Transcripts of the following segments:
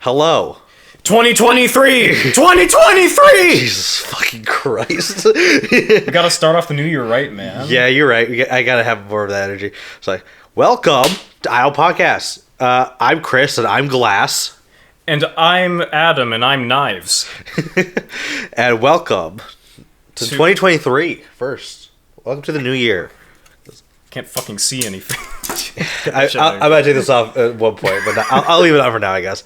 Hello. 2023! 2023! Jesus fucking Christ. We gotta start off the new year right, man. Yeah, you're right. I gotta have more of that energy. It's like, welcome to Isle Podcast. I'm Chris and I'm Glass. And I'm Adam and I'm Knives. And welcome to 2023 first. Welcome to the new year. Can't fucking see anything. I might take this off at one point, but I'll leave it on for now, I guess.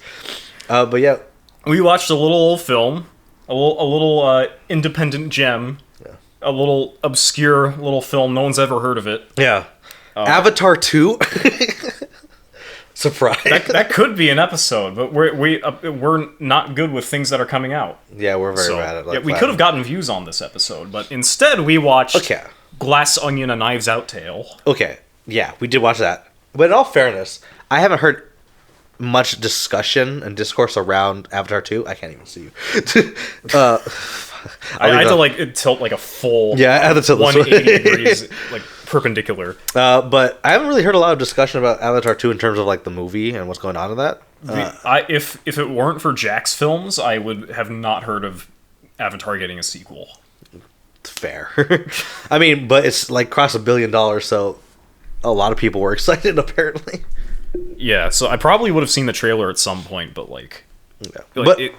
But yeah. We watched a little old film, a little independent gem, a little obscure little film. No one's ever heard of it. Yeah. Avatar 2? Surprise. That could be an episode, but we're not good with things that are coming out. Yeah, we're very bad at yeah, we could have gotten views on this episode, but instead we watched Glass, Onion, A Knives Out Tale. Okay, yeah, we did watch that. But in all fairness, I haven't heard much discussion and discourse around Avatar 2. I can't even see you. I had to tilt like a full I had to tilt 180 degrees, like perpendicular. But I haven't really heard a lot of discussion about Avatar 2 in terms of like the movie and what's going on in that. If it weren't for Jack's films, I would have not heard of Avatar getting a sequel. Fair. I mean, but it's like crossed $1 billion, so a lot of people were excited apparently. Yeah, so I probably would have seen the trailer at some point, but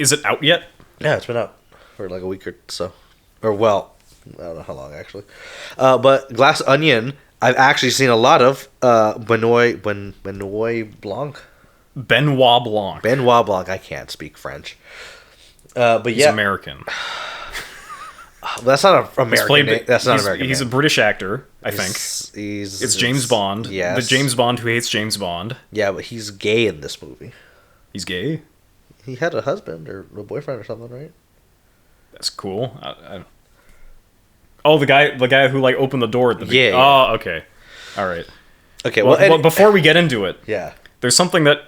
is it out yet? Yeah, it's been out for like a week or so. Or well, I don't know how long actually. But Glass Onion, I've actually seen a lot of Benoit Blanc. Benoit Blanc. Benoit Blanc. I can't speak French. But He's American. That's not an American name. That's not an American He's name. a British actor, I think. It's James Bond. Yes. The James Bond who hates James Bond. Yeah, but he's gay in this movie. He's gay? He had a husband or a boyfriend or something, right? That's cool. Oh, the guy who like opened the door at the beginning. Oh, okay. All right. Okay, well, before we get into it, yeah, there's something that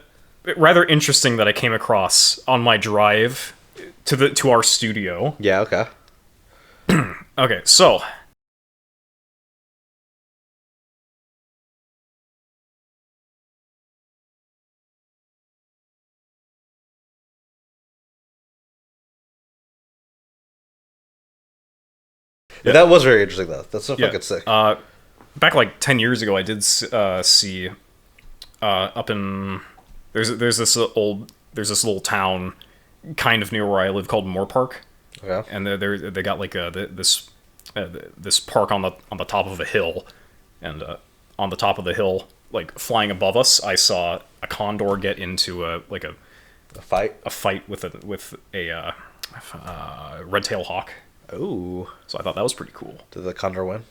rather interesting that I came across on my drive to our studio. Yeah, okay. Okay, so yeah, that was very interesting though. That's so fucking sick. Back like 10 years ago, I did see up in there's this little town kind of near where I live called Moore Park. Okay. And they got like this park on the top of a hill, and on the top of the hill, like flying above us, I saw a condor get into a fight with a red-tailed hawk. Ooh. So I thought that was pretty cool. Did the condor win?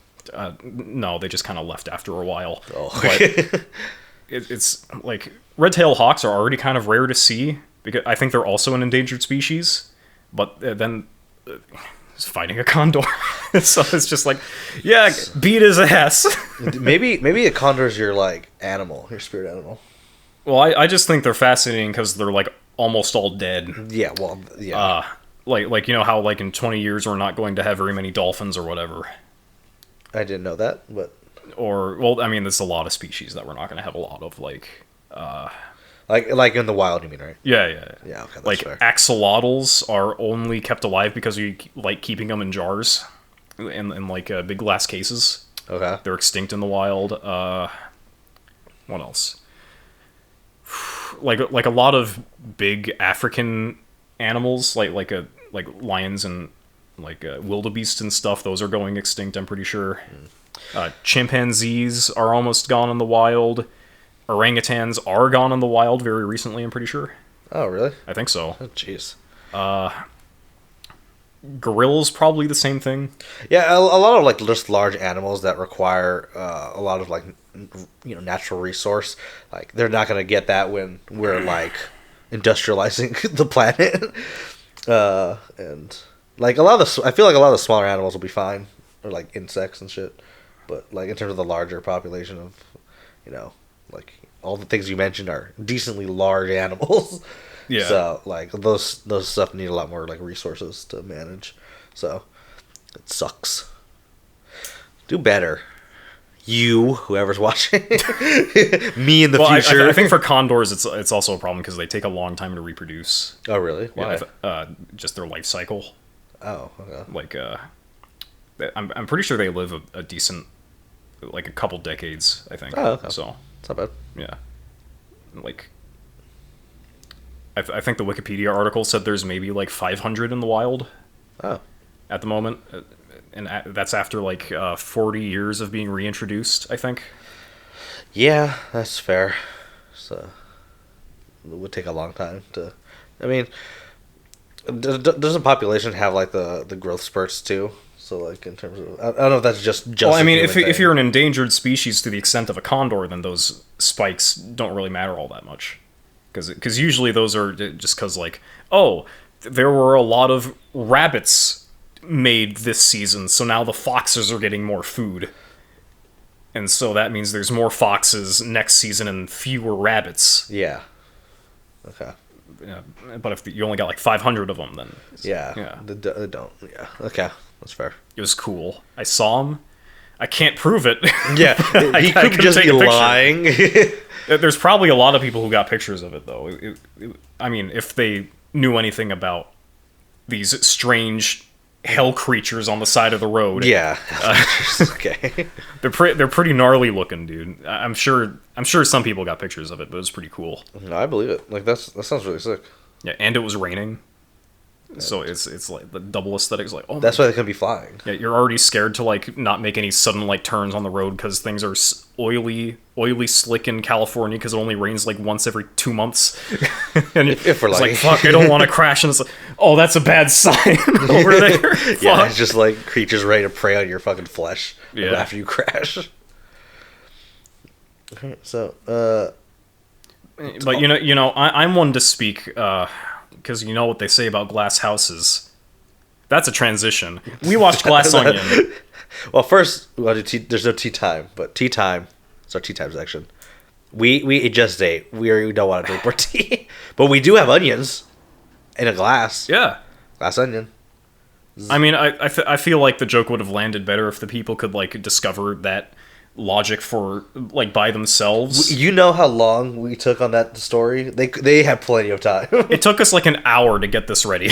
No, they just kind of left after a while. Oh, okay. But it's like red-tailed hawks are already kind of rare to see because I think they're also an endangered species. But then it's fighting a condor, so it's just like, yeah, beat his ass. maybe a condor's your like animal, your spirit animal. Well, I just think they're fascinating because they're like almost all dead. Yeah, well, yeah. Like you know how like in 20 years we're not going to have very many dolphins or whatever. I didn't know that, but I mean, there's a lot of species that we're not going to have a lot of like in the wild, you mean, right? Yeah. Yeah, okay, that's like fair. Axolotls are only kept alive because we like keeping them in jars, in like big glass cases. Okay. They're extinct in the wild. What else? Like a lot of big African animals, like lions and like wildebeest and stuff. Those are going extinct, I'm pretty sure. Chimpanzees are almost gone in the wild. Orangutans are gone in the wild very recently, I'm pretty sure. Oh, really? I think so. Oh, jeez. Gorillas, probably the same thing. Yeah, a lot of like just large animals that require a lot of like natural resource. Like they're not gonna get that when we're like industrializing the planet. And like I feel like a lot of the smaller animals will be fine, or like insects and shit. But like in terms of the larger population of, like all the things you mentioned are decently large animals. Yeah. So like those stuff need a lot more like resources to manage. So it sucks. Do better. you, whoever's watching, me in the future. I think for condors, it's also a problem because they take a long time to reproduce. Oh, really? Why? Just their life cycle. Oh, okay. Like, I'm pretty sure they live a decent, like a couple decades, I think. Oh, okay. So It's not bad. yeah, like, I think the Wikipedia article said there's maybe like 500 in the wild. Oh. At the moment, and that's after like 40 years of being reintroduced, I think. Yeah, that's fair. So it would take a long time to. I mean, doesn't population have like the growth spurts too? So like in terms of, I don't know if that's just. Well, I a mean, human thing. if you're an endangered species to the extent of a condor, then those spikes don't really matter all that much, because usually those are just because like, oh, there were a lot of rabbits made this season, so now the foxes are getting more food, and so that means there's more foxes next season and fewer rabbits. Yeah. Okay. Yeah, but if you only got like 500 of them, then Yeah. They don't. Yeah. Okay. That's fair. it was cool. I saw him. I can't prove it. Yeah. He I could just take be a picture. lying. There's probably a lot of people who got pictures of it, though. I mean, if they knew anything about these strange hell creatures on the side of the road. Yeah. Okay. They're pretty gnarly looking, dude. I'm sure some people got pictures of it, but it was pretty cool. No, I believe it. Like that sounds really sick. Yeah, and it was raining. So it's like the double aesthetics, like, oh, That's why they can be flying. yeah, you're already scared to like not make any sudden like turns on the road because things are oily, slick in California because it only rains like once every 2 months. And If we're it's lucky. like, fuck, I don't want to crash, and it's like, oh, that's a bad sign over there. Yeah, Fuck. it's just like creatures ready to prey on your fucking flesh Yeah. after you crash. Okay, so But I'm one to speak because you know what they say about glass houses. That's a transition. We watched Glass Onion. well, first there's no tea time, but tea time. It's our tea time section. We just ate. We don't want to drink more tea, but we do have onions in a glass. Yeah. Glass onion. I mean, I feel like the joke would have landed better if the people could like discover that logic for like by themselves. You know how long we took on that story? They had plenty of time. It took us like an hour to get this ready.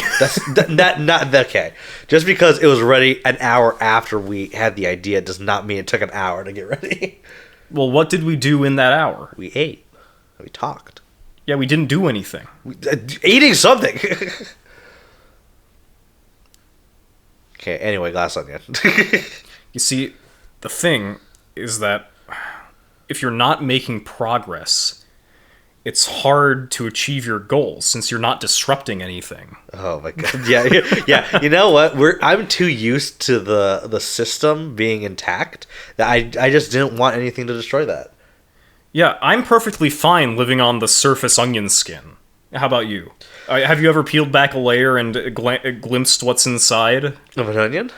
Not okay. Just because it was ready an hour after we had the idea does not mean it took an hour to get ready. Well, what did we do in that hour? We ate. We talked. Yeah, we didn't do anything. Eating something. Okay. Anyway, glass onion. You see, the thing is that if you're not making progress, it's hard to achieve your goals since you're not disrupting anything. Oh my god. Yeah. You know what? I'm too used to the system being intact that I just didn't want anything to destroy that. Yeah, I'm perfectly fine living on the surface onion skin. How about you? Have you ever peeled back a layer and glimpsed what's inside? Of an onion?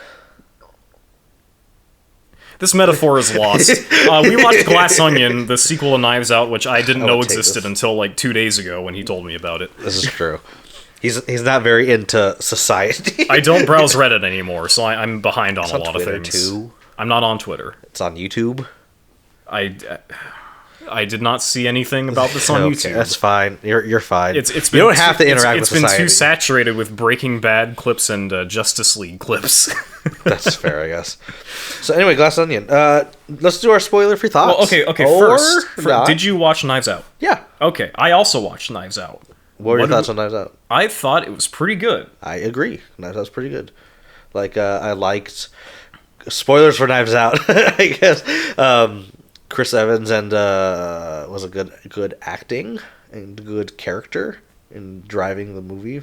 This metaphor is lost. We watched Glass Onion, the sequel to Knives Out, which I didn't know existed until like 2 days ago when he told me about it. This is true. He's not very into society. I don't browse Reddit anymore, so I'm behind on It's a on lot Twitter of things. too. I'm not on Twitter. It's on YouTube. I did not see anything about this on Okay, YouTube. that's fine. You're fine. It's you don't have to interact with society. It's been society. too saturated with Breaking Bad clips and Justice League clips. That's fair, I guess. So anyway, Glass Onion. Let's do our spoiler-free thoughts. Well, okay. Or First, did you watch Knives Out? Yeah. Okay, I also watched Knives Out. What were your thoughts on Knives Out? I thought it was pretty good. I agree. Knives Out's pretty good. Like, I liked... Spoilers for Knives Out, I guess. Chris Evans and was a good acting and good character in driving the movie.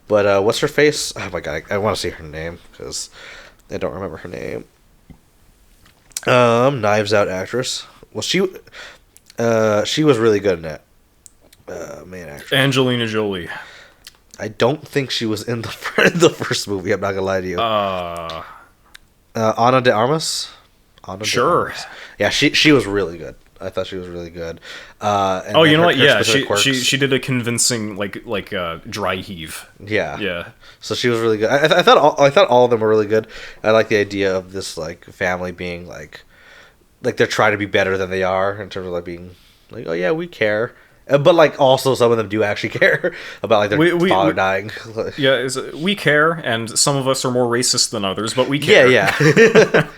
But what's her face? Oh my god, I want to see her name because I don't remember her name. Knives Out actress. Well, she was really good in that. Main actress. Angelina Jolie. I don't think she was in the first movie. I'm not gonna lie to you. Ana de Armas. Sure. Yeah, she was really good. I thought she was really good. And you know her what? Yeah, specific she did a convincing like dry heave. Yeah. Yeah. So she was really good. I thought all of them were really good. I like the idea of this like family being like like they're trying to be better than they are in terms of like being like, oh yeah, we care. But like also some of them do actually care about like their father dying. Yeah, we care, and some of us are more racist than others, but we care. Yeah.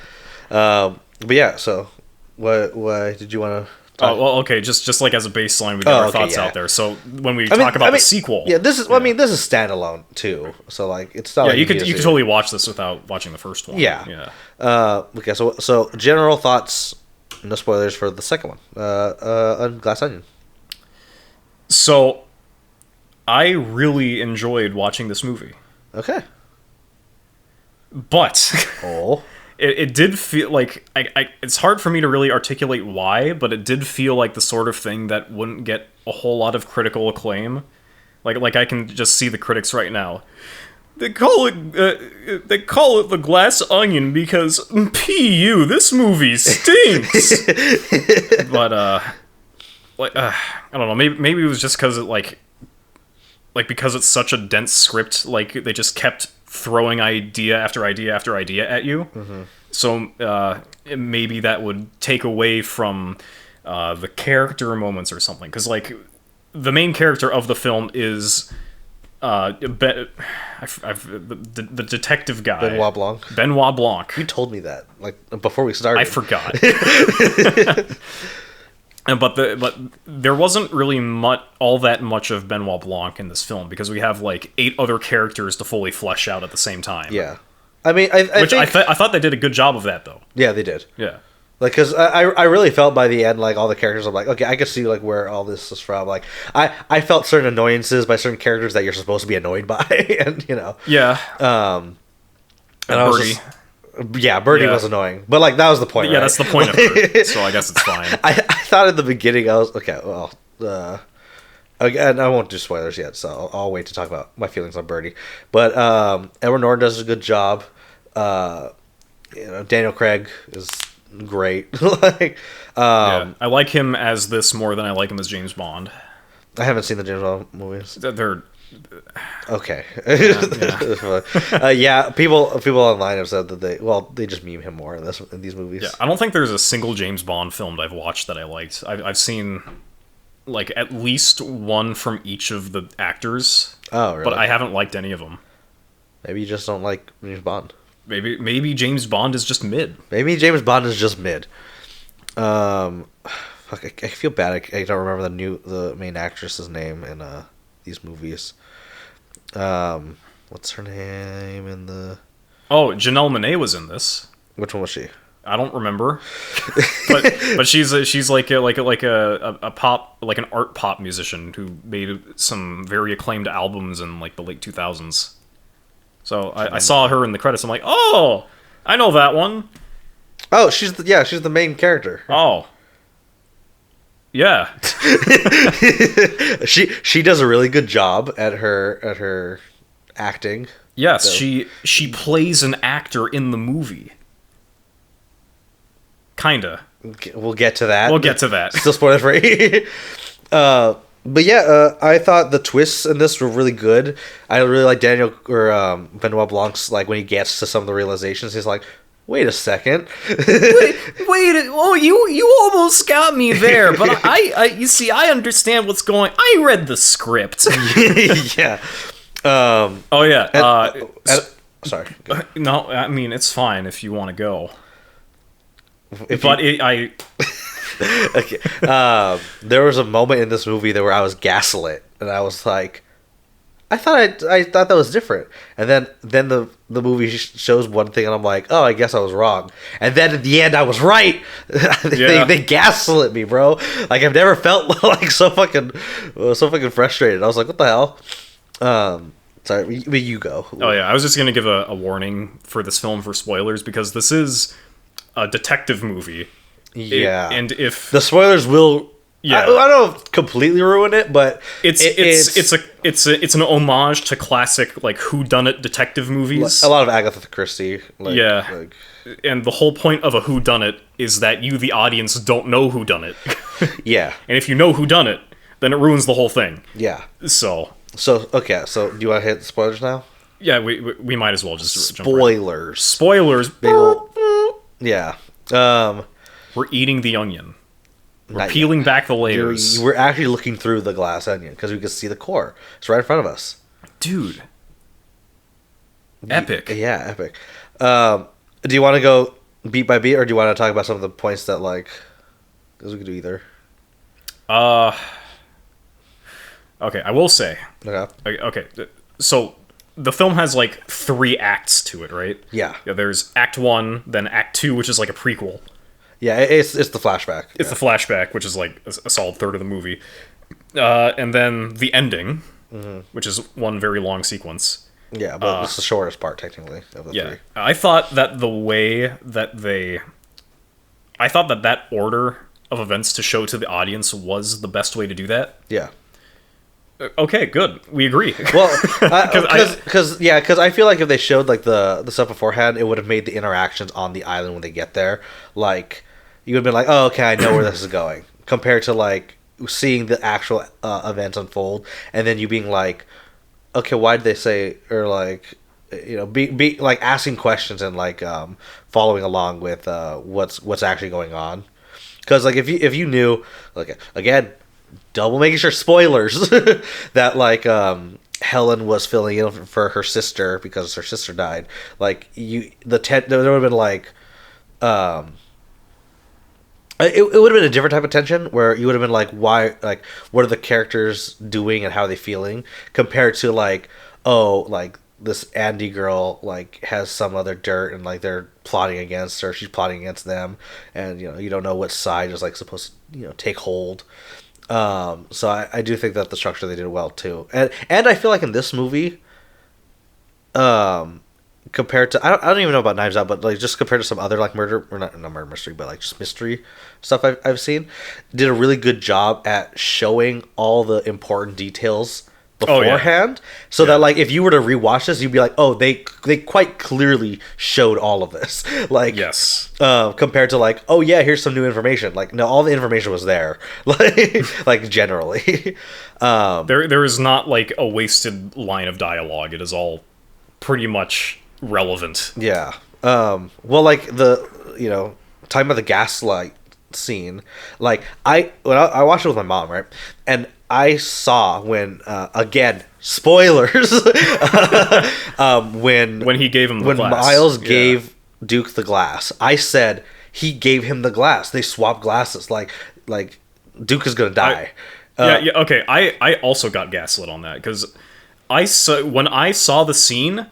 But yeah, so what did you want to? Oh, well, okay. Just like as a baseline, we get our thoughts out there. So when we talk about the sequel, this is. I mean, this is standalone too. So like, it's not. Yeah, like you could totally watch this without watching the first one. Yeah. Okay. So general thoughts. No spoilers for the second one. On Glass Onion. So, I really enjoyed watching this movie. Okay. But Oh. It did feel like it's hard for me to really articulate why, but it did feel like the sort of thing that wouldn't get a whole lot of critical acclaim. Like I can just see the critics right now. They call it the Glass Onion because PU, this movie stinks. But I don't know. Maybe it was just because it like because it's such a dense script. Like they just kept throwing idea after idea after idea at you. Mm-hmm. So maybe that would take away from the character moments or something. Because like the main character of the film is the detective guy, Benoit Blanc. Benoit Blanc. You told me that like before we started. I forgot. But there wasn't really all that much of Benoit Blanc in this film because we have like 8 other characters to fully flesh out at the same time. Yeah, I mean, I thought they did a good job of that though. Yeah, they did. Yeah, like because I really felt by the end like all the characters. I'm like, okay, I can see like where all this is from. Like I felt certain annoyances by certain characters that you're supposed to be annoyed by, and you know. Yeah. And Birdie. Birdie was annoying, but like that was the point. Yeah, right? That's the point of her. So I guess it's fine. I thought in the beginning I was okay. Well, again, I won't do spoilers yet, so I'll wait to talk about my feelings on Birdie. But Edward Norton does a good job. Daniel Craig is great. Like, I like him as this more than I like him as James Bond. I haven't seen the James Bond movies. They're okay. People online have said that they just meme him more in these movies. Yeah, I don't think there's a single James Bond film that I've watched that I liked. I've seen like at least one from each of the actors. Oh, really? But I haven't liked any of them. Maybe you just don't like James Bond. Maybe James Bond is just mid. Maybe James Bond is just mid. Fuck, I feel bad. I don't remember the main actress's name in these movies. What's her name in the? Oh, Janelle Monáe was in this. Which one was she? I don't remember, but she's like a pop, like an art pop musician who made some very acclaimed albums in like the late 2000s. So I saw her in the credits. I'm like, oh, I know that one. Oh, she's the main character. Oh, yeah. she does a really good job at her acting. Yes, so. She plays an actor in the movie. Kinda. We'll get to that. We'll get to that. Still spoiler free. But yeah, I thought the twists in this were really good. I really like Benoit Blanc's, like when he gets to some of the realizations, he's like, wait a second. Oh, you almost got me there, but you see, I understand what's going. I read the script. Yeah. Oh yeah. Sorry. No, I mean it's fine if you want to go. Okay. There was a moment in this movie where I was gaslit, and I was like, I thought that was different, and then the movie shows one thing, and I'm like, oh, I guess I was wrong, and then at the end I was right. They gaslit me, bro. Like I've never felt like so fucking frustrated. I was like, what the hell? Sorry, you go. Oh yeah, I was just gonna give a warning for this film for spoilers because this is a detective movie. Yeah, and if the spoilers will, I don't completely ruin it, but it's an homage to classic like whodunit detective movies. A lot of Agatha Christie. And the whole point of a whodunit is that you, the audience, don't know whodunit. Yeah, and if you know whodunit, then it ruins the whole thing. Yeah. So okay. So do you want to hit the spoilers now? Yeah, we might as well just spoilers. Spoilers. Big ol', yeah. We're eating the onion. We're Not peeling yet. back the layers. We're actually looking through the glass onion because we can see the core. It's right in front of us. Dude. Epic. Yeah, epic. Do you want to go beat by beat, or do you want to talk about some of the points that, like... Because we could do either. Okay, I will say. Okay, so the film has like 3 acts to it, right? Yeah. There's Act 1, then Act 2, which is like a prequel. Yeah, it's the flashback. It's the flashback, which is like a solid third of the movie. And then the ending, which is one very long sequence. Yeah, but it's the shortest part, technically, of the 3. I thought that the way that I thought that order of events to show to the audience was the best way to do that. Yeah. Okay, good. We agree. Well, because I feel like if they showed like the stuff beforehand, it would have made the interactions on the island when they get there, like you would have been like, oh, okay, I know where this is going, compared to like seeing the actual events unfold, and then you being like, okay, why did they say, or like, you know, be like asking questions and like following along with what's actually going on, because like if you knew, like, again, double making sure, spoilers, that like Helen was filling in for her sister because her sister died. Like there would have been like it would have been a different type of tension where you would have been like, why, like, what are the characters doing and how are they feeling, compared to like, oh, like this Andi girl like has some other dirt and like they're plotting against her, she's plotting against them, and you know, you don't know what side is like supposed to, you know, take hold. So I do think that the structure they did well too, and I feel like in this movie, compared to I don't even know about Knives Out, but like just compared to some other like murder, or not murder mystery, but like just mystery stuff I've seen, did a really good job at showing all the important details beforehand, so that like if you were to rewatch this, you'd be like, oh, they quite clearly showed all of this, like, yes, compared to like, oh yeah, here's some new information. Like, no, all the information was there, like generally. There is not like a wasted line of dialogue. It is all pretty much relevant. Yeah. Well, like the, you know, talking about the gaslight scene, like I watched it with my mom, right, and I saw when again, spoilers, when he gave him the glass. Miles gave Duke the glass, I said he gave him the glass. They swapped glasses. Like Duke is gonna die. Okay. I also got gaslit on that because when I saw the scene,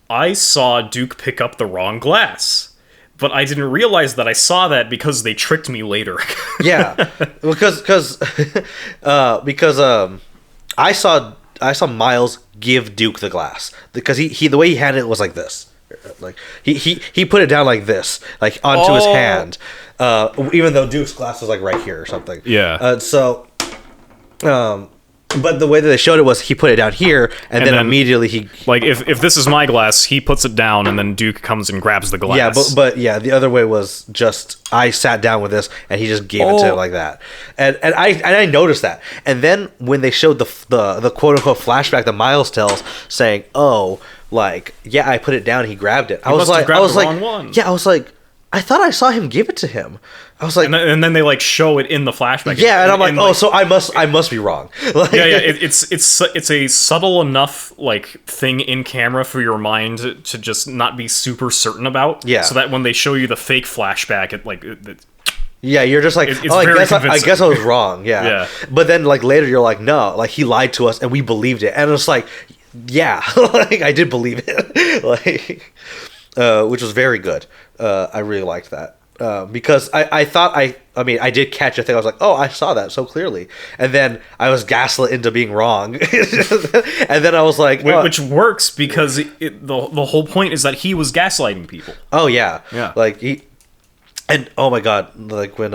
I saw Duke pick up the wrong glass. But I didn't realize that I saw that because they tricked me later. Yeah, because I saw Miles give Duke the glass, because he the way he handed it was like this, like he put it down like this, like onto his hand, even though Duke's glass was like right here or something. Yeah. But the way that they showed it was he put it down here, and then immediately he... Like, if this is my glass, he puts it down, and then Duke comes and grabs the glass. Yeah, but yeah, the other way was just, I sat down with this, and he just gave it to him like that. And I noticed that. And then when they showed the quote-unquote flashback that Miles tells, saying, oh, like, yeah, I put it down, he grabbed it. I was like, yeah, I was like, I thought I saw him give it to him. I was like, and then they like show it in the flashback. Yeah, and I'm like, oh, so I must be wrong. Like, yeah. It's a subtle enough like thing in camera for your mind to just not be super certain about. Yeah. So that when they show you the fake flashback, yeah, you're just like, I guess I was wrong. Yeah. Yeah. But then like later you're like, no, like he lied to us and we believed it, and it's like, yeah, like I did believe it, like, which was very good. I really liked that. Because I thought I mean, I did catch a thing. I was like, oh, I saw that so clearly. And then I was gaslit into being wrong. And then I was like... Which works because the whole point is that he was gaslighting people. Oh, yeah. Yeah. Like, he... And, oh my god, like when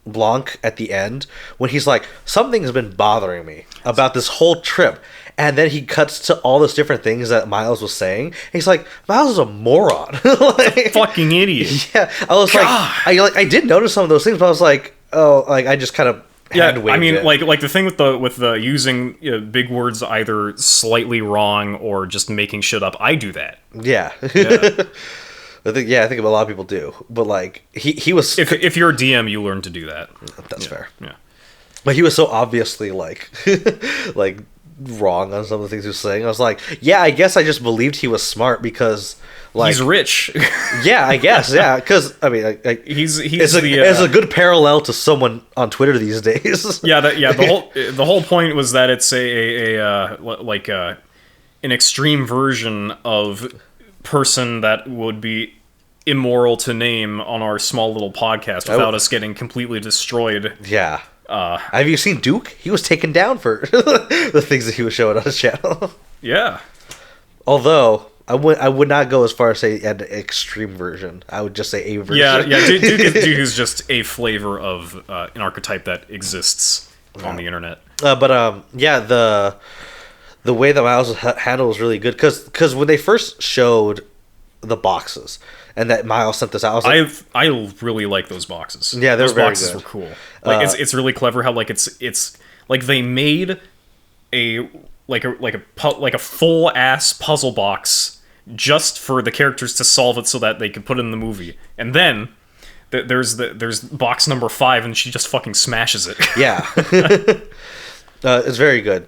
Blanc at the end, when he's like, something's been bothering me about this whole trip. And then he cuts to all those different things that Miles was saying. He's like, Miles is a moron. Like, fucking idiot. Yeah. I was like, I did notice some of those things, but I was like, oh, like I just kind of I mean, it. like the thing with the using big words either slightly wrong or just making shit up. I do that. Yeah. I think a lot of people do. But like he was. If you're a DM, you learn to do that. That's fair. Yeah. But he was so obviously like like wrong on some of the things he was saying. I was like, yeah, I guess I just believed he was smart because like he's rich. Yeah, I guess. Yeah, because I mean, he's it's a good parallel to someone on Twitter these days. The whole point was that it's an extreme version of person that would be immoral to name on our small little podcast without us getting completely destroyed. Yeah. Have you seen Duke? He was taken down for the things that he was showing on his channel. Yeah. Although I would not go as far as say an extreme version. I would just say a version. Yeah. Duke is just a flavor of an archetype that exists on the internet. The way that Miles handled was really good because when they first showed the boxes and that Miles sent this out, I was like, I really like those boxes. Yeah, those boxes were cool. Like it's really clever how like it's like they made a full ass puzzle box just for the characters to solve it so that they could put it in the movie, and then there's box number 5 and she just fucking smashes it. Yeah. It's very good.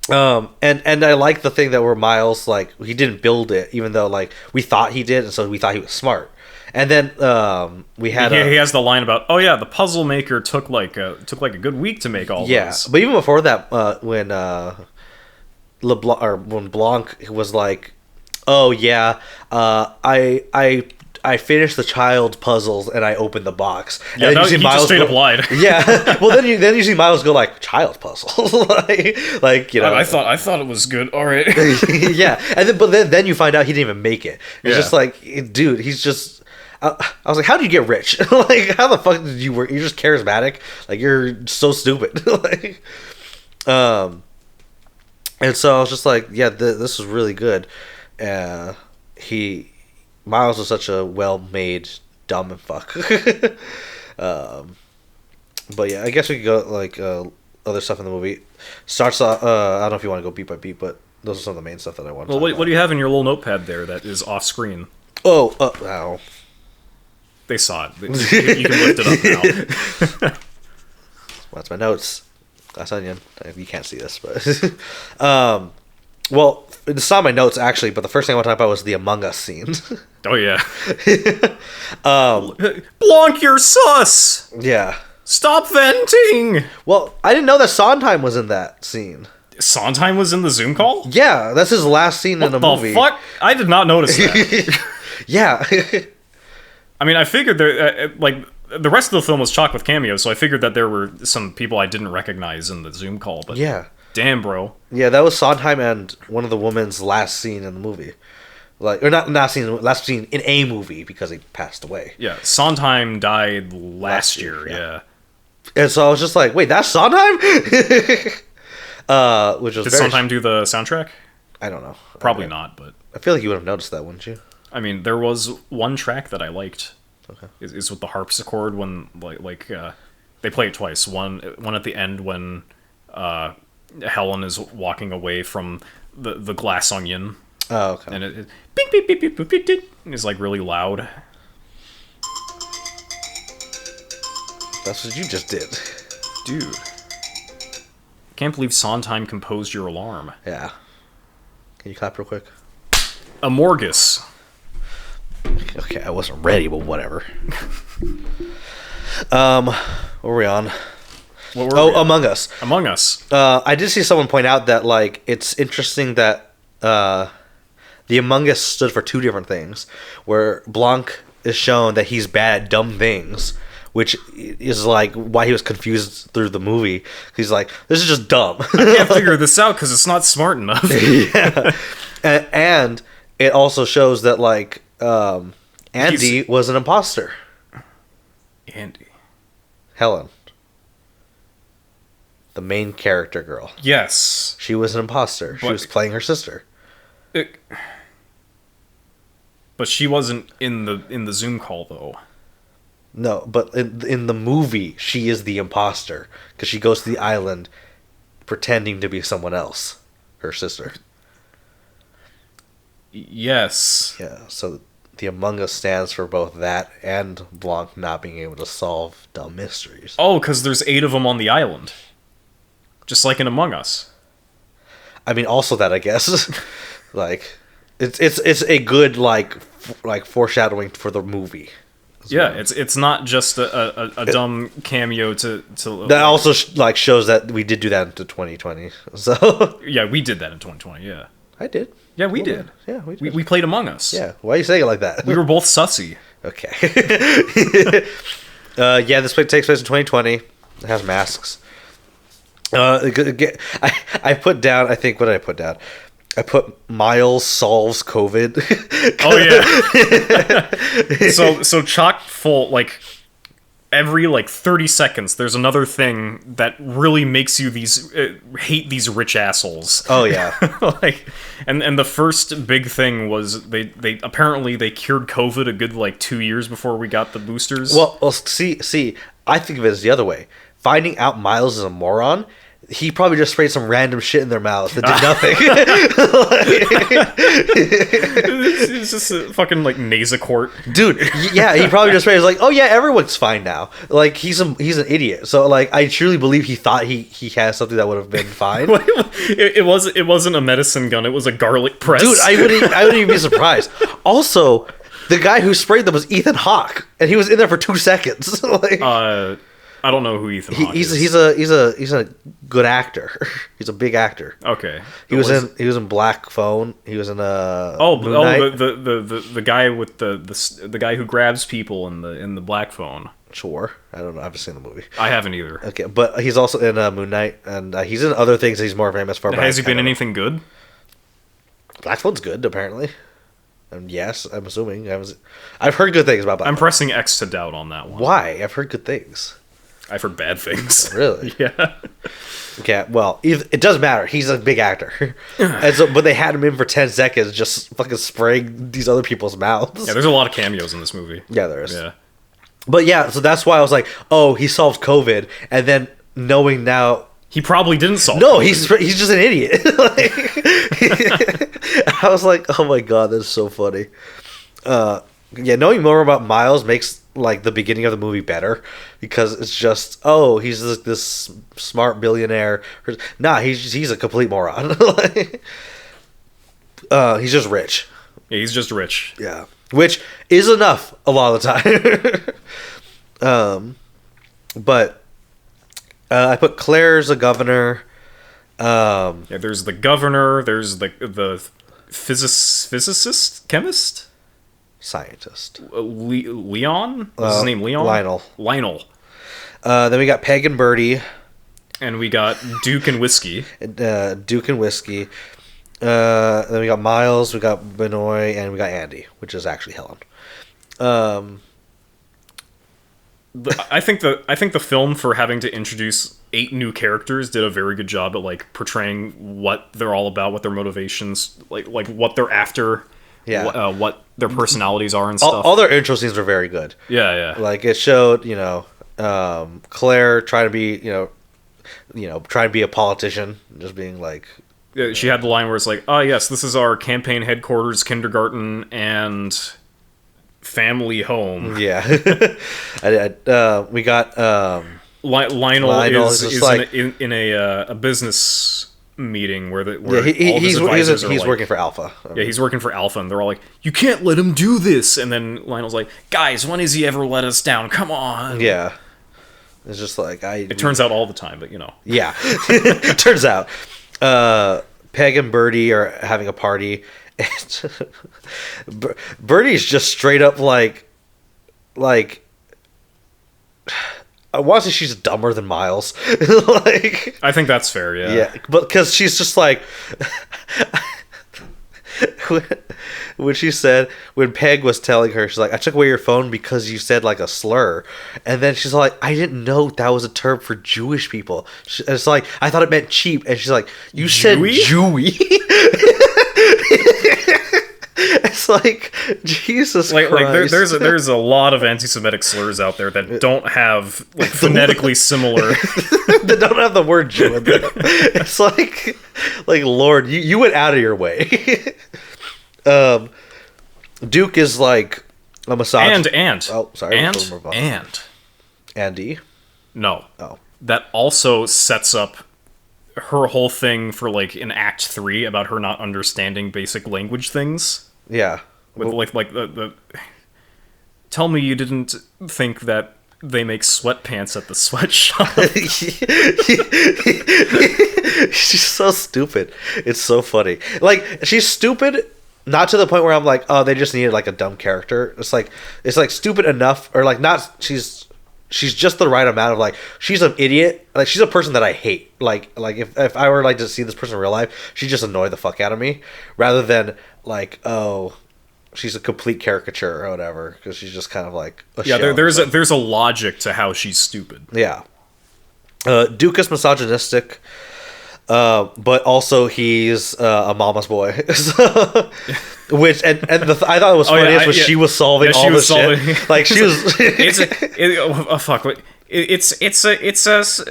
And I like the thing that where Miles, like, he didn't build it, even though, like, we thought he did, and so we thought he was smart. And then he has the line about, oh yeah, the puzzle maker took like a good week to make all those. But even before that, when Blanc was like, oh yeah, I finished the child puzzles and I opened the box. Yeah, and then he just straight up lied. Yeah, well then you see Miles go like, child puzzles, like you know. I thought it was good. All right. Yeah, and then you find out he didn't even make it. It's just like, dude, he's just. I was like, how did you get rich? Like, how the fuck did you work? You're just charismatic. Like, you're so stupid. Like, and so I was just like, yeah, this was really good. Miles was such a well-made dumb and fuck. But yeah, I guess we could go like other stuff in the movie. Starts off. I don't know if you want to go beat by beat, but those are some of the main stuff that I want. Well, what do you have in your little notepad there that is off screen? Oh, ow. They saw it. You can lift it up now. Well, that's my notes. Glass onion. You can't see this, but well, it's not my notes actually. But the first thing I want to talk about was the Among Us scene. Oh yeah. Blanc, you're sus. Yeah. Stop venting. Well, I didn't know that Sondheim was in that scene. Sondheim was in the Zoom call? Yeah, that's his last scene in the movie. What the fuck? I did not notice that. Yeah. I mean, I figured there, like, the rest of the film was chock with cameos, so I figured that there were some people I didn't recognize in the Zoom call, but yeah. Damn, bro. Yeah, that was Sondheim and one of the women's last scene in the movie. Like, or not last scene in a movie because he passed away. Yeah, Sondheim died last year, yeah. And so I was just like, wait, that's Sondheim? Which was Did Sondheim do the soundtrack? I don't know. Probably not, but I feel like you would have noticed that, wouldn't you? I mean, there was one track that I liked. Okay. Is with the harpsichord when they play it twice. One at the end when Helen is walking away from the glass onion. Oh, okay. And it beep beep beep beep beep beep beep is like really loud. That's what you just did, dude. Can't believe Sondheim composed your alarm. Yeah. Can you clap real quick? Amorgus. Okay, I wasn't ready, but whatever. What were we on? Among Us. Among Us. I did see someone point out that, like, it's interesting that the Among Us stood for two different things. Where Blanc is shown that he's bad at dumb things, which is, like, why he was confused through the movie. He's like, this is just dumb. I can't figure this out because it's not smart enough. Yeah. And it also shows that, like, Andi was an imposter. Andi. Helen. The main character girl. Yes. She was an imposter. She was playing her sister. But she wasn't in the Zoom call, though. No, but in the movie, she is the imposter. Because she goes to the island pretending to be someone else. Her sister. Yes. Yeah, so the Among Us stands for both that and Blanc not being able to solve dumb mysteries. Oh, because there's 8 of them on the island. Just like in Among Us. I mean, also that, I guess. Like, it's a good, like foreshadowing for the movie. Yeah, it's not just a dumb cameo to that also shows that we did do that into 2020. So yeah, we did that in 2020. Yeah, I did. Yeah, we did. Yeah, we did. We played Among Us. Yeah, why are you saying it like that? We were both sussy. Okay. Yeah, this takes place in 2020. It has masks. I put down. I think, what did I put down? I put Miles solves COVID. Oh yeah. so chock full, like every 30 seconds there's another thing that really makes you hate these rich assholes. Oh yeah. And the first big thing was they apparently they cured COVID a good 2 years before we got the boosters. Well, see, I think of it as the other way. Finding out Miles is a moron, he probably just sprayed some random shit in their mouths that did nothing. It's just a fucking Nasacort. Dude, yeah, he probably just sprayed. He's like, oh yeah, everyone's fine now. Like, he's an idiot. So I truly believe he thought he has something that would have been fine. It wasn't a medicine gun. It was a garlic press. Dude, I wouldn't even be surprised. Also, the guy who sprayed them was Ethan Hawke, and he was in there for 2 seconds. I don't know who Ethan Hawke is. He's a good actor. He's a big actor. Okay. He was in Black Phone. He was in Moon Knight. The guy with the guy who grabs people in the Black Phone. Sure. I don't know. I haven't seen the movie. I haven't either. Okay, but he's also in Moon Knight, and he's in other things he's more famous for. Has he been anything good? Black Phone's good, apparently. And yes, I'm assuming. I've heard good things about Black Phone. I'm pressing X to doubt on that one. Why? I've heard good things. I've heard bad things. Really? Yeah. Okay, well, it doesn't matter. He's a big actor. But they had him in for 10 seconds just fucking spraying these other people's mouths. Yeah, there's a lot of cameos in this movie. Yeah, there is. Yeah. But yeah, so that's why I was like, oh, he solved COVID. And then knowing now... He probably didn't solve COVID. No, he's just an idiot. I was like, oh my god, that's so funny. Yeah, knowing more about Miles makes the beginning of the movie better, because it's just, oh, he's this smart billionaire. Nah, he's a complete moron. He's just rich. Yeah, he's just rich. Yeah, which is enough a lot of the time. But I put Klear as a governor. Yeah, there's the governor. There's the physicist, chemist. Scientist. Leon? What's his name? Leon? Lionel. Then we got Peg and Birdie. And we got Duke and Whiskey. Then we got Miles, we got Benoit, and we got Andy, which is actually Helen. I think the film, for having to introduce 8 new characters, did a very good job at portraying what they're all about, what their motivations, like what they're after. Yeah, what their personalities are and stuff. All their intro scenes were very good. Yeah. It showed, Klear trying to be, trying to be a politician, just being like. Yeah, she had the line where it's like, "Oh yes, this is our campaign headquarters, kindergarten, and family home." Yeah, we got Lionel is in a business meeting where he's working for Alpha. Yeah, he's working for Alpha, and they're all like, "You can't let him do this." And then Lionel's like, "Guys, when has he ever let us down? Come on." Yeah, it's just It turns out all the time, but Yeah, it turns out. Peg and Birdie are having a party. Birdie's just straight up like. I want to say she's dumber than Miles. I think that's fair, yeah. Yeah, but because she's just like, when she said, when Peg was telling her, she's like, I took away your phone because you said a slur. And then she's like, I didn't know that was a term for Jewish people. It's like, I thought it meant cheap. And she's like, you said Jewy? It's like, Jesus Christ. There's a lot of anti-Semitic slurs out there that don't have phonetically similar. They don't have the word Jew in them. It's like Lord, you went out of your way. Duke is like a massage. And. Oh, sorry. And. Andy. No. Oh. That also sets up her whole thing for like in Act 3 about her not understanding basic language things. Yeah. With like the tell me you didn't think that they make sweatpants at the sweatshop. She's so stupid. It's so funny. Like, she's stupid, not to the point where I'm like, oh, they just needed like a dumb character. It's like stupid enough, or like not. She's just the right amount of like, she's an idiot. Like, she's a person that I hate. Like if I were like to see this person in real life, she'd just annoy the fuck out of me, rather than like, oh, she's a complete caricature or whatever, because she's just kind of like a shell. There's a logic to how she's stupid. Yeah. Duke is misogynistic, but also he's a mama's boy. Which I thought it was funniest was she was solving all this shit. Like, she was. Fuck. It's a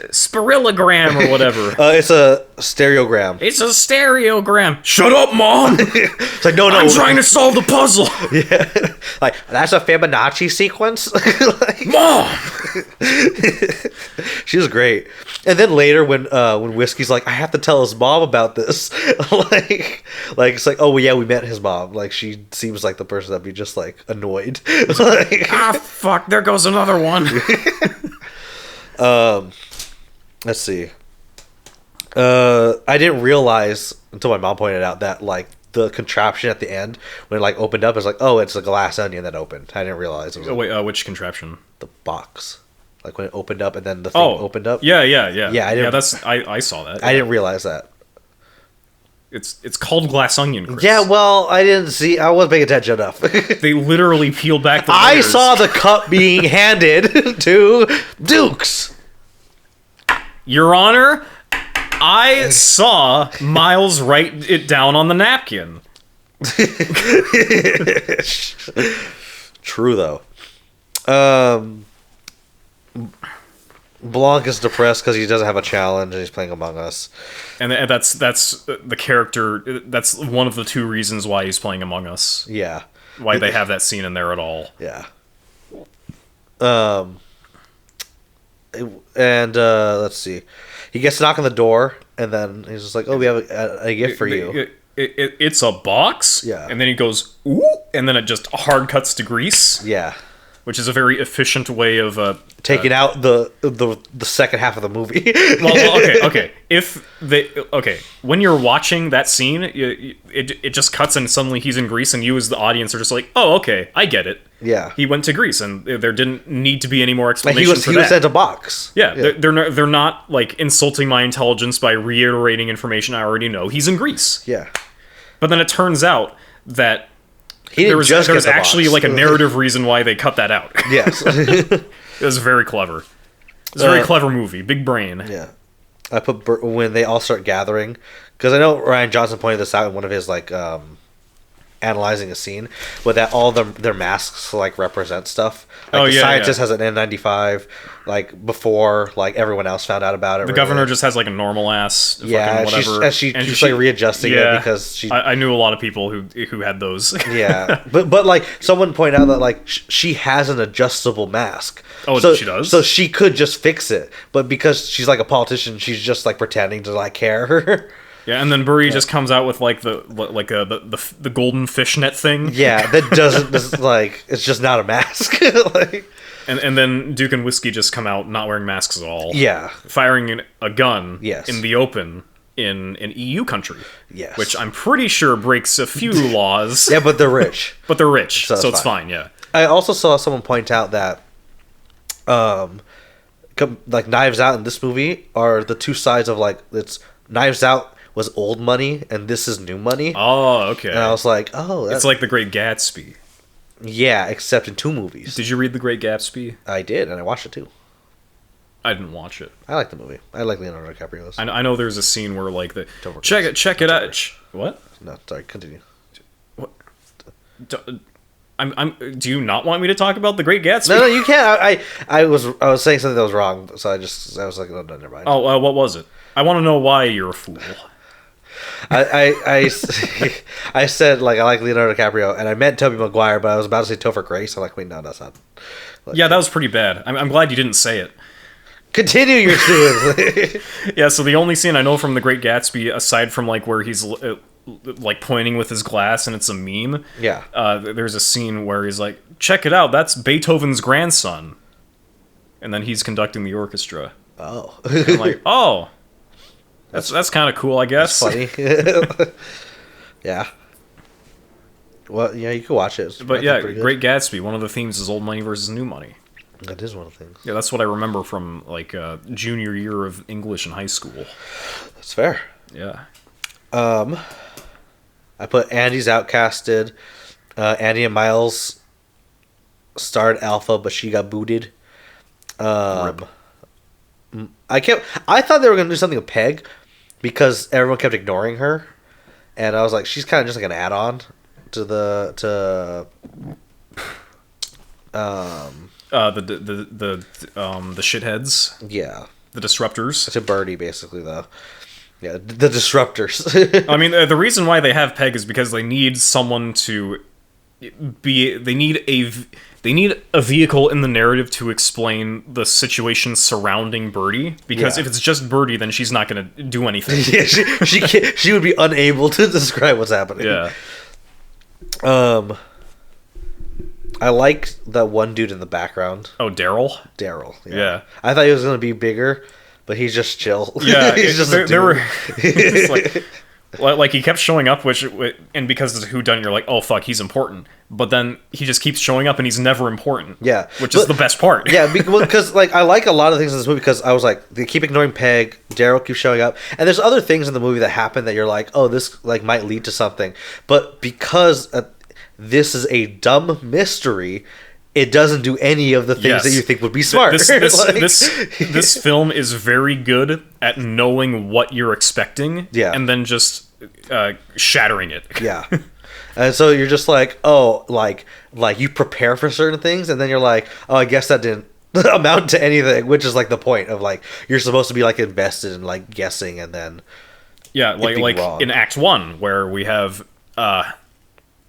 spirillogram or whatever. It's a stereogram. It's a stereogram. Shut up, Mom. It's like, no. I'm trying to solve the puzzle. Yeah. Like, that's a Fibonacci sequence. Like, Mom. She was great. And then later when Whiskey's like, I have to tell his mom about this. like it's like, oh well, yeah, we met his mom. Like, she seems like the person that'd be just like annoyed. Like, fuck, there goes another one. Let's see. I didn't realize until my mom pointed out that like the contraption at the end when it like opened up is like, oh, it's a glass onion that opened. I didn't realize it was which contraption? The box. Like when it opened up and then the thing opened up. Yeah. Yeah, I saw that. I didn't realize that. It's called glass onion, Chris. Yeah, well, I didn't see. I wasn't paying attention enough. They literally peeled back the I layers. saw the cup being handed to Dukes. Your Honor, I saw Miles write it down on the napkin. True, though. Blanc is depressed because he doesn't have a challenge and he's playing Among Us. And that's the character. That's one of the two reasons why he's playing Among Us. Yeah. Why they have that scene in there at all. Yeah. Let's see. He gets a knock on the door, and then he's just like, oh, we have a gift for you. It's a box? Yeah. And then he goes, ooh, and then it just hard cuts to Grease. Yeah. Which is a very efficient way of taking out the second half of the movie. well, okay. When you're watching that scene, it just cuts and suddenly he's in Greece, and you as the audience are just like, oh, okay, I get it. Yeah, he went to Greece, and there didn't need to be any more explanation. Like he was sent a box. Yeah. They're not like insulting my intelligence by reiterating information I already know. He's in Greece. Yeah, but then it turns out that. There was actually like a narrative reason why they cut that out. Yes. It was very clever. It was a very clever movie. Big brain. Yeah. I put when they all start gathering, because I know Rian Johnson pointed this out in one of his like analyzing a scene, but that all their masks like represent stuff. Like the scientist has an N95, like before like everyone else found out about it. The governor just has like a normal ass. Yeah, whatever. She's like readjusting it because she. I knew a lot of people who had those. Yeah, but like someone pointed out that like she has an adjustable mask. Oh, so, she does. So she could just fix it, but because she's like a politician, she's just like pretending to like care. Yeah, and then Burry just comes out with like the golden fishnet thing. Yeah, that doesn't like it's just not a mask. Like, and then Duke and Whiskey just come out not wearing masks at all. Yeah, firing a gun. Yes. In the open in an EU country. Yes, which I'm pretty sure breaks a few laws. Yeah, but they're rich. So it's fine. Yeah. I also saw someone point out that, like Knives Out in this movie are the two sides of like it's Knives Out was old money and this is new money. Oh, okay. And I was like, oh, it's like The Great Gatsby. Yeah, except in two movies. Did you read The Great Gatsby? I did, and I watched it too. I didn't watch it. I like the movie. I like Leonardo DiCaprio's. I know there's a scene where like check it out. What? No, sorry. Continue. What? Do you not want me to talk about The Great Gatsby? No, you can't. I was saying something that was wrong, so I was like, no, never mind. Oh, what was it? I want to know why you're a fool. I said like I like Leonardo DiCaprio, and I meant Tobey Maguire, but I was about to say Topher Grace. I'm like, wait, no, that's not. Like, Yeah, that was pretty bad. I'm glad you didn't say it. Continue your scenes. Yeah, so the only scene I know from The Great Gatsby, aside from like where he's like pointing with his glass and it's a meme. Yeah. There's a scene where he's like, "Check it out, that's Beethoven's grandson," and then he's conducting the orchestra. Oh. I'm like, oh, that's kind of cool, I guess. Funny. Yeah. Well, yeah, you can watch it. But yeah, Great Gatsby. One of the themes is old money versus new money. That is one of the things. Yeah, that's what I remember from like junior year of English in high school. That's fair. Yeah. I put Andy's outcasted. Andi and Miles starred Alpha, but she got booted. Rip. I thought they were gonna do something with Peg because everyone kept ignoring her, and I was like, she's kind of just like an add-on to the shitheads. Yeah. The Disruptors. To Birdie, basically, though. Yeah, the Disruptors. I mean, the reason why they have Peg is because they need someone to be. They need a vehicle in the narrative to explain the situation surrounding Birdie. Because if it's just Birdie, then she's not going to do anything. Yeah, she would be unable to describe what's happening. Yeah. I like that one dude in the background. Oh, Daryl? Daryl. Yeah. I thought he was going to be bigger, but he's just chill. Yeah. He's just there were like he kept showing up, and because it's a whodunit, you're like, oh fuck, he's important. But then he just keeps showing up, and he's never important. Yeah, which is the best part. Yeah, because like I like a lot of things in this movie because I was like, they keep ignoring Peg. Daryl keeps showing up, and there's other things in the movie that happen that you're like, oh, this like might lead to something. But because this is a dumb mystery, it doesn't do any of the things that you think would be smart. This film is very good at knowing what you're expecting, and then just shattering it. Yeah. And so you're just like, oh, like you prepare for certain things, and then you're like, oh, I guess that didn't amount to anything, which is like the point of like you're supposed to be like invested in like guessing, and then like wrong. In Act 1 where we have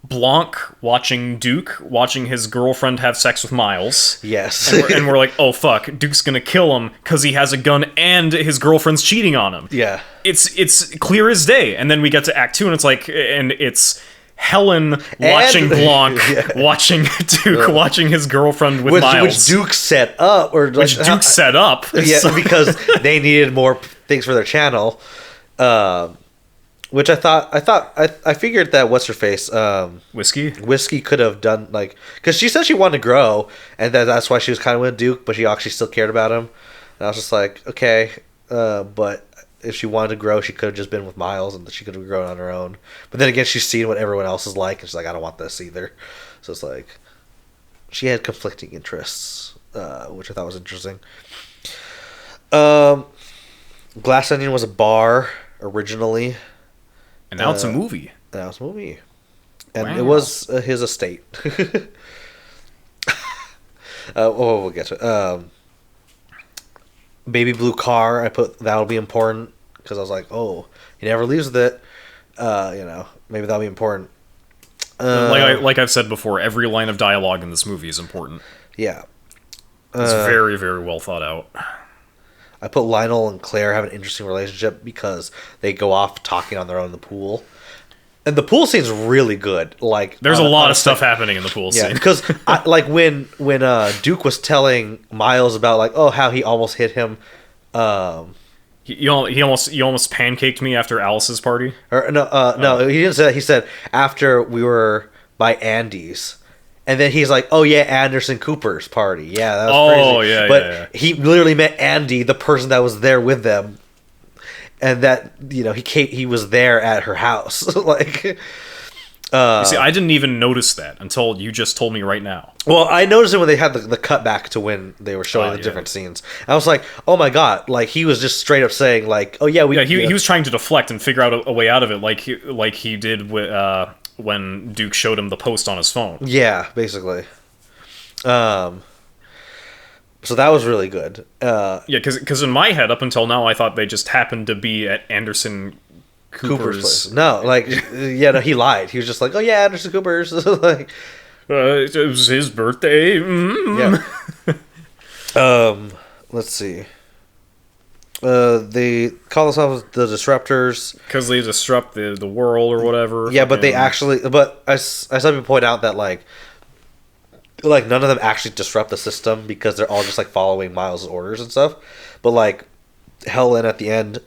Blanc watching his girlfriend have sex with Miles. Yes. And we're like, oh fuck, Duke's gonna kill him because he has a gun and his girlfriend's cheating on him. Yeah. It's clear as day. And then we get to Act 2 and it's like, and it's Helen watching Blanc, watching Duke, watching his girlfriend with Miles. Which Duke set up. Duke set up. Yeah, because they needed more things for their channel. Which I figured that what's her face, Whiskey could have done like because she said she wanted to grow and that's why she was kind of with Duke, but she actually still cared about him. And I was just like, okay, but if she wanted to grow, she could have just been with Miles and she could have grown on her own. But then again, she's seen what everyone else is like, and she's like, I don't want this either. So it's like she had conflicting interests, which I thought was interesting. Glass Onion was a bar originally. And now it's a movie. Now it's a movie. And it was his estate. We'll get to it. Baby Blue Car, I put that'll be important. Because I was like, oh, he never leaves with it. Maybe that'll be important. Like I've said before, every line of dialogue in this movie is important. Yeah. It's very, very well thought out. I put Lionel and Klear have an interesting relationship because they go off talking on their own in the pool. And the pool scene's really good. Like there's a lot of stuff happening in the pool scene. Yeah, because when Duke was telling Miles about like, oh, how he almost hit him. He almost pancaked me after Alice's party. No, he didn't say that. He said after we were by Andy's. And then he's like, "Oh yeah, Anderson Cooper's party. Yeah, that was crazy." Oh yeah, but he literally met Andy, the person that was there with them, and that he was there at her house. Like, you see, I didn't even notice that until you just told me right now. Well, I noticed it when they had the cut back to when they were showing the different scenes. And I was like, "Oh my god!" Like he was just straight up saying, "Like, oh yeah, he was trying to deflect and figure out a way out of it, like he did with." When Duke showed him the post on his phone. Yeah, basically. So that was really good. Yeah, because in my head, up until now, I thought they just happened to be at Anderson Cooper's place. No, like, yeah, no, he lied. He was just like, oh yeah, Anderson Cooper's. Like, it was his birthday. yeah. Let's see. They call themselves the Disruptors because they disrupt the world or whatever. Yeah, but they actually. But I saw people point out that like none of them actually disrupt the system because they're all just like following Miles' orders and stuff. But like Helen at the end,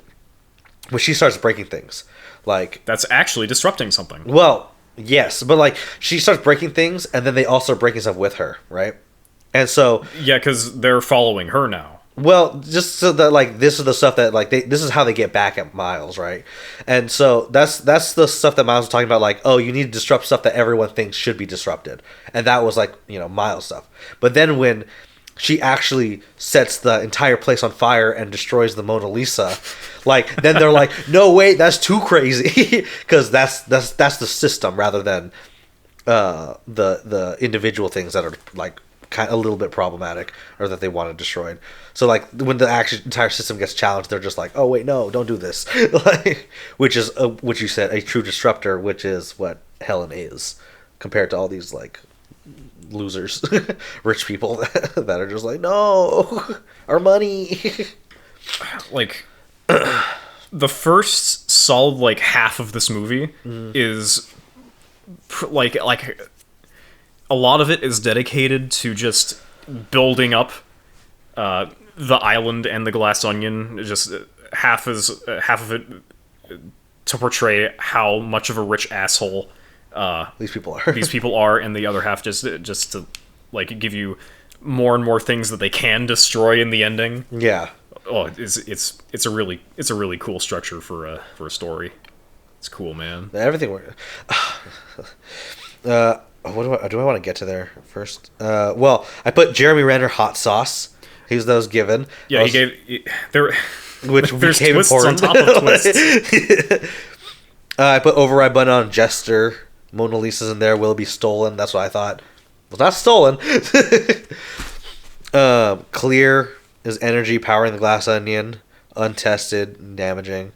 when she starts breaking things, like that's actually disrupting something. Well, yes, but like she starts breaking things, and then they all start breaking stuff with her, right? And so yeah, because they're following her now. Well, just so that like this is the stuff that like this is how they get back at Miles, right? And so that's the stuff that Miles was talking about, like, oh, you need to disrupt stuff that everyone thinks should be disrupted, and that was like, you know, Miles stuff. But then when she actually sets the entire place on fire and destroys the Mona Lisa, like then they're like, no, wait, that's too crazy, because that's the system rather than the individual things that are like kind of a little bit problematic or that they want it destroyed. So like when the entire system gets challenged, they're just like, oh wait, no, don't do this. Like, which is which you said, a true disruptor, which is what Helen is compared to all these like losers, rich people that are just like, no, our money. Like the first solid like half of this movie is like a lot of it is dedicated to just building up the island and the glass onion. Just half of it to portray how much of a rich asshole these people are, and the other half just to like give you more and more things that they can destroy in the ending. Yeah. Oh, it's a really cool structure for a story. It's cool, man. Everything works. What do I want to get to there first? Well, I put Jeremy Renner hot sauce. He was those given. Yeah, which there's became twists important. on top of twists. I put override button on Jester. Mona Lisa's in there. Will be stolen. That's what I thought. Was not stolen. Klear is energy powering the glass onion. Untested and damaging.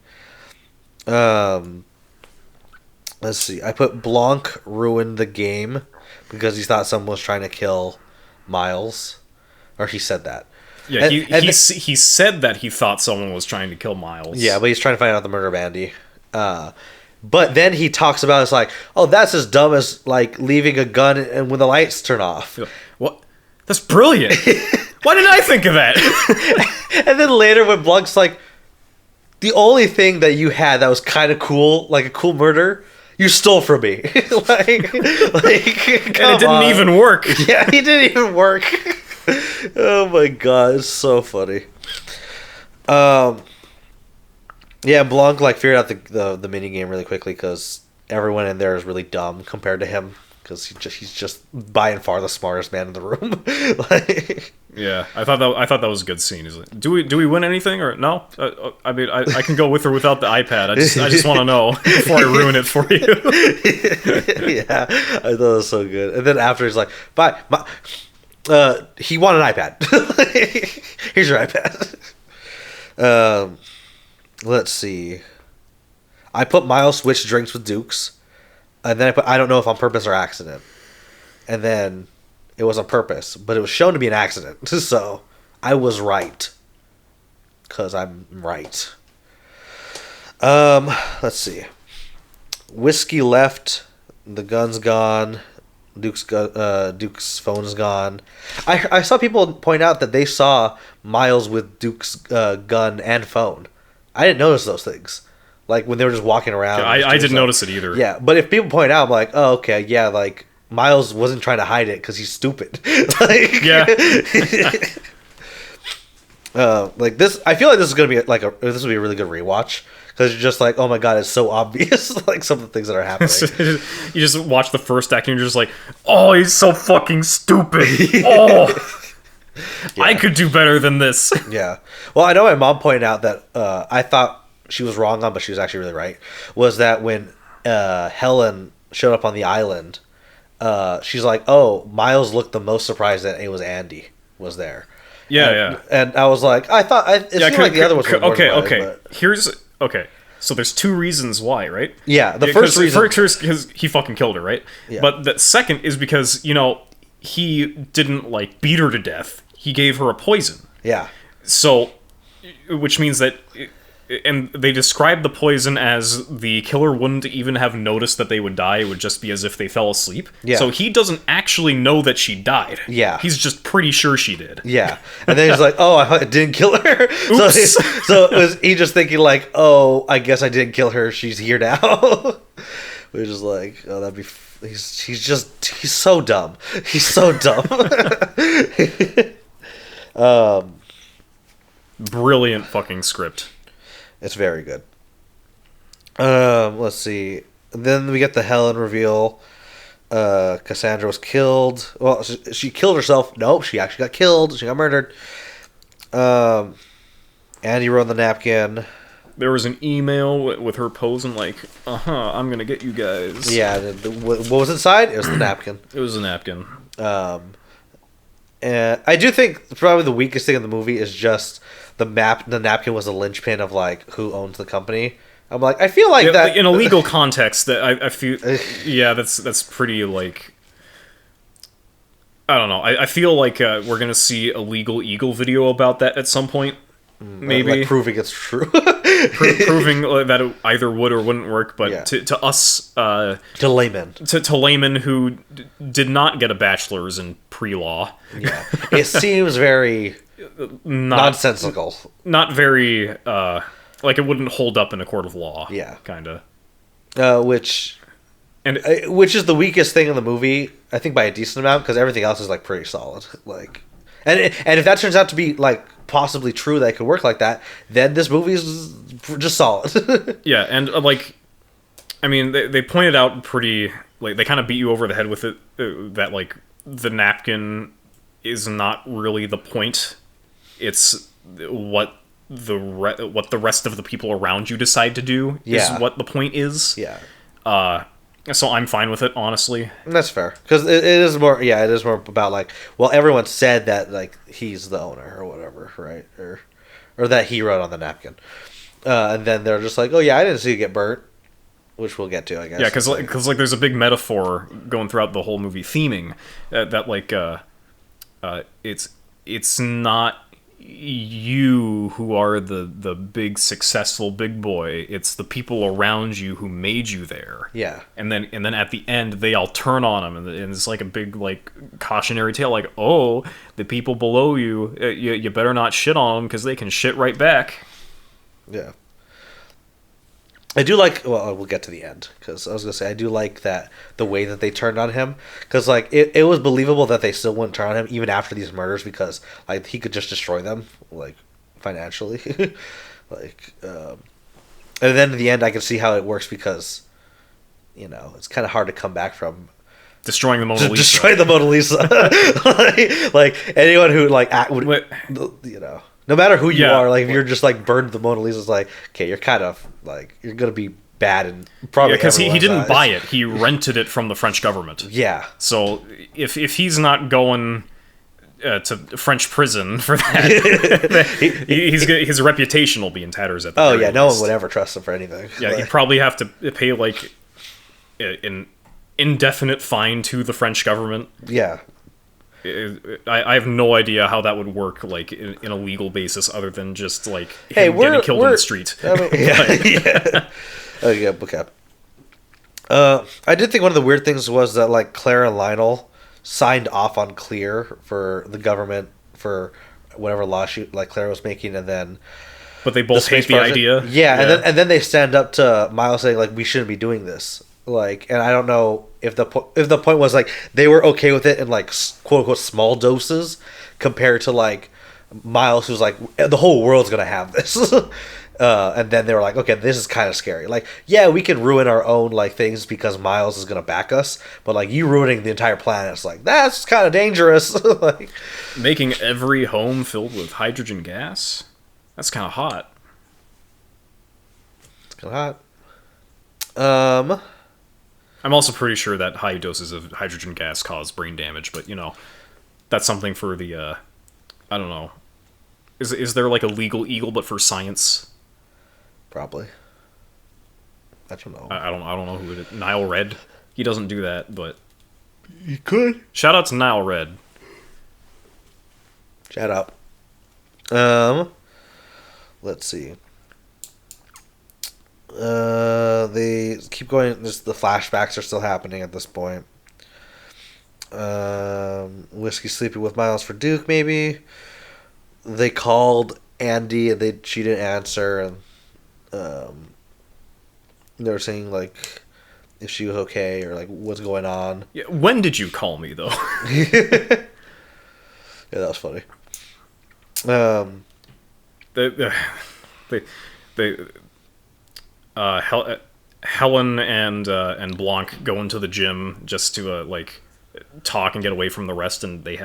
Let's see. I put Blanc ruined the game because he thought someone was trying to kill Miles, or he said that. Yeah, he said that he thought someone was trying to kill Miles. Yeah, but he's trying to find out the murder of Andy. But then he talks about it's like, oh, that's as dumb as like leaving a gun and when the lights turn off. What? That's brilliant. Why didn't I think of that? And then later when Blanc's like, the only thing that you had that was kind of cool, like a cool murder, you stole from me. like, and it didn't even work. Yeah, it didn't even work. Oh my god, it's so funny. Yeah, Blanc like figured out the mini game really quickly because everyone in there is really dumb compared to him because he's just by and far the smartest man in the room. Like, yeah, I thought that was a good scene. Is like, do we win anything or no? I mean, I can go with or without the iPad. I just want to know before I ruin it for you. Yeah, I thought it was so good. And then after he's like, "Bye." He won an iPad. Here's your iPad. Let's see. I put Miles switch drinks with Dukes, and then I put I don't know if on purpose or accident, and then it was on purpose, but it was shown to be an accident. So I was right, cause I'm right. Let's see. Whiskey left. The gun's gone. Duke's phone's gone. I saw people point out that they saw Miles with Duke's gun and phone. I didn't notice those things. Like when they were just walking around. Yeah, I didn't notice it either. Yeah, but if people point out, I'm like, oh, okay, yeah, like Miles wasn't trying to hide it because he's stupid. Like, yeah. Like this, I feel like this is gonna be this will be a really good rewatch because you're just like, oh my god, it's so obvious, like some of the things that are happening. You just watch the first act and you're just like, oh, he's so fucking stupid. Oh. Yeah. I could do better than this. Yeah. Well, I know my mom pointed out that I thought she was wrong on, but she was actually really right. Was that when Helen showed up on the island, she's like, "Oh, Miles looked the most surprised that it was Andy was there." Yeah, and I was like, I thought it seemed like the other was okay. But... So there's two reasons why, right? Yeah, the first reason... First is because he fucking killed her, right? Yeah. But the second is because, he didn't, like, beat her to death. He gave her a poison. Yeah. So, which means that... And they described the poison as the killer wouldn't even have noticed that they would die. It would just be as if they fell asleep. Yeah. So he doesn't actually know that she died. Yeah. He's just pretty sure she did. Yeah. And then he's like, oh, I didn't kill her. Oops. So was he just thinking like, oh, I guess I didn't kill her. She's here now. We're just like, oh, that'd be... He's so dumb. He's so dumb. Brilliant fucking script. It's very good. Let's see. Then we get the Helen reveal. Cassandra was killed. Well, she killed herself. Nope, she actually got killed. She got murdered. Andy wrote on the napkin. There was an email with her posing like, I'm gonna get you guys. Yeah, what was inside? It was the napkin. It was a napkin. And I do think probably the weakest thing in the movie is just the napkin was a linchpin of like who owns the company. I'm like, I feel like that in a legal context that I feel that's pretty like, I don't know. I feel like we're gonna see a Legal Eagle video about that at some point. Maybe like proving it's true. Proving that it either would or wouldn't work, but yeah. to us, to laymen, to laymen who did not get a bachelor's in pre-law, yeah, it seems very nonsensical, not very like it wouldn't hold up in a court of law. Yeah, kind of. Which is the weakest thing in the movie, I think, by a decent amount, because everything else is like pretty solid. Like, and if that turns out to be like possibly true that it could work like that, then this movie is just solid. Yeah, and like, I mean, they pointed out pretty, like, they kind of beat you over the head with it, that like the napkin is not really the point. It's what the rest of the people around you decide to do is what the point is. Yeah. So I'm fine with it, honestly. That's fair, because it is more. Yeah, it is more about like, well, everyone said that like he's the owner or whatever, right? Or that he wrote on the napkin, and then they're just like, oh yeah, I didn't see you get burnt, which we'll get to, I guess. Yeah, because like there's a big metaphor going throughout the whole movie, theming that like it's not you who are the big successful big boy, it's the people around you who made you there. Yeah. And then at the end they all turn on him, and it's like a big like cautionary tale, like, oh, the people below you, you better not shit on them because they can shit right back. Yeah. I do like, well, we'll get to the end, because I was going to say, I do like that, the way that they turned on him, because, like, it was believable that they still wouldn't turn on him, even after these murders, because, like, he could just destroy them, like, financially. Like, and then in the end, I can see how it works, because, you know, it's kind of hard to come back from destroying the Mona Lisa. Destroy the Mona Lisa. like, anyone who, like, you know... No matter who you are, like, if you're just, like, burned the Mona Lisa, it's like, okay, you're kind of, like, you're going to be bad and probably... Yeah, because he didn't buy it. He rented it from the French government. Yeah. So if he's not going to French prison for that, his reputation will be in tatters at the very least. No one would ever trust him for anything. Yeah, he'd probably have to pay, like, an indefinite fine to the French government. Yeah. I have no idea how that would work, like, in a legal basis, other than just, like, him getting killed in the street. I mean, yeah. Oh, yeah, okay. I did think one of the weird things was that, like, Claire and Lionel signed off on Klear for the government for whatever lawsuit, like, Claire was making, and then... But they both hate the idea. Yeah, and then they stand up to Miles saying, like, we shouldn't be doing this. Like, and I don't know if the point was like they were okay with it in like quote unquote small doses compared to like Miles, who's like the whole world's gonna have this, and then they were like, okay, this is kind of scary. Like, yeah, we can ruin our own like things because Miles is gonna back us, but like you ruining the entire planet, it's like that's kind of dangerous. Like making every home filled with hydrogen gas, that's kind of hot. It's kind of hot. I'm also pretty sure that high doses of hydrogen gas cause brain damage, but, you know, that's something for the, I don't know. Is there, like, a legal eagle, but for science? Probably. I don't know. I don't know who it is. Nile Red. He doesn't do that, but You could. shout out to Nile Red. Shout out. Let's see. They keep going. Just the flashbacks are still happening at this point. Whiskey sleeping with Miles for Duke, maybe. They called Andi and she didn't answer, and they were saying like if she was okay or like what's going on. Yeah, when did you call me though? Yeah, that was funny. Helen and Blanc go into the gym just to like talk and get away from the rest, and they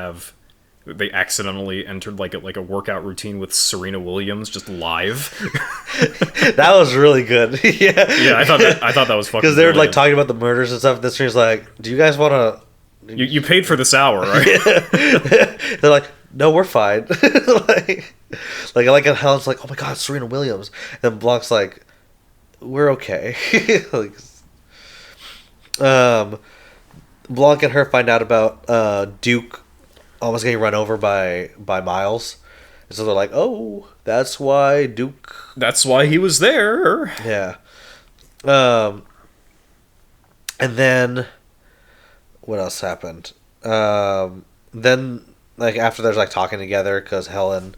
accidentally entered like a workout routine with Serena Williams just live. That was really good. Yeah, I thought that was fucking. Because they were like brilliant. talking about the murders and stuff. This was like, do you guys want to? You paid for this hour, right? They're like, no, we're fine. like I like how Helen's like, oh my god, Serena Williams, and Blanc's like, we're okay. Like, Blanc and her find out about Duke almost getting run over by Miles, and so they're like, oh, that's why Duke. That's why he was there. Yeah. And then what else happened? Then like after there's like talking together because Helen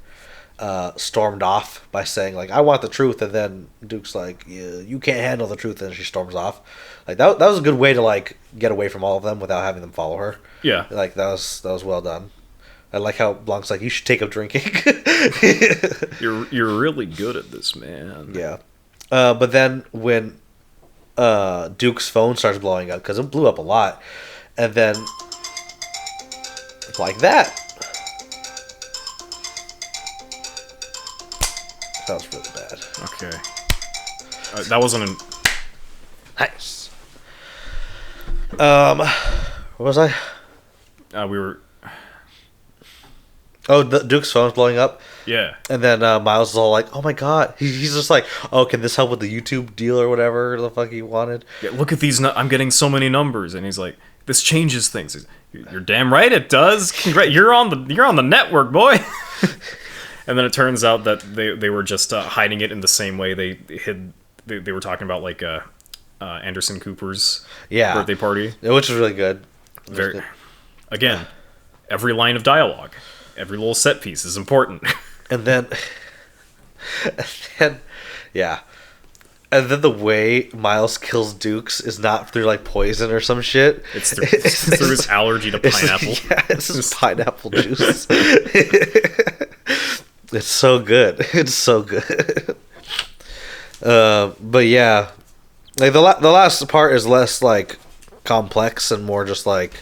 stormed off by saying like I want the truth, and then Duke's like you can't handle the truth, and she storms off. Like that was a good way to like get away from all of them without having them follow her. Yeah, like that was well done. I like how Blanc's like, you should take up drinking. You're really good at this, man. Yeah. But then when Duke's phone starts blowing up, because it blew up a lot, and then like that. That was really bad. Okay. That wasn't an... Nice. What was I? We were... Oh, the Duke's phone's blowing up. Yeah. And then Miles is all like, oh my god. He's just like, oh, can this help with the YouTube deal or whatever the fuck he wanted? Yeah, look at these, I'm getting so many numbers. And he's like, this changes things. You're damn right it does. You're on the network, boy. And then it turns out that they were just hiding it in the same way they hid. They were talking about like Anderson Cooper's birthday party, which was really good. Very, again, every line of dialogue, every little set piece is important. And then yeah. And then the way Miles kills Dukes is not through like poison or some shit. It's through his allergy to pineapple. It's his pineapple juice. It's so good. It's so good. But yeah, like the last part is less like complex and more just like,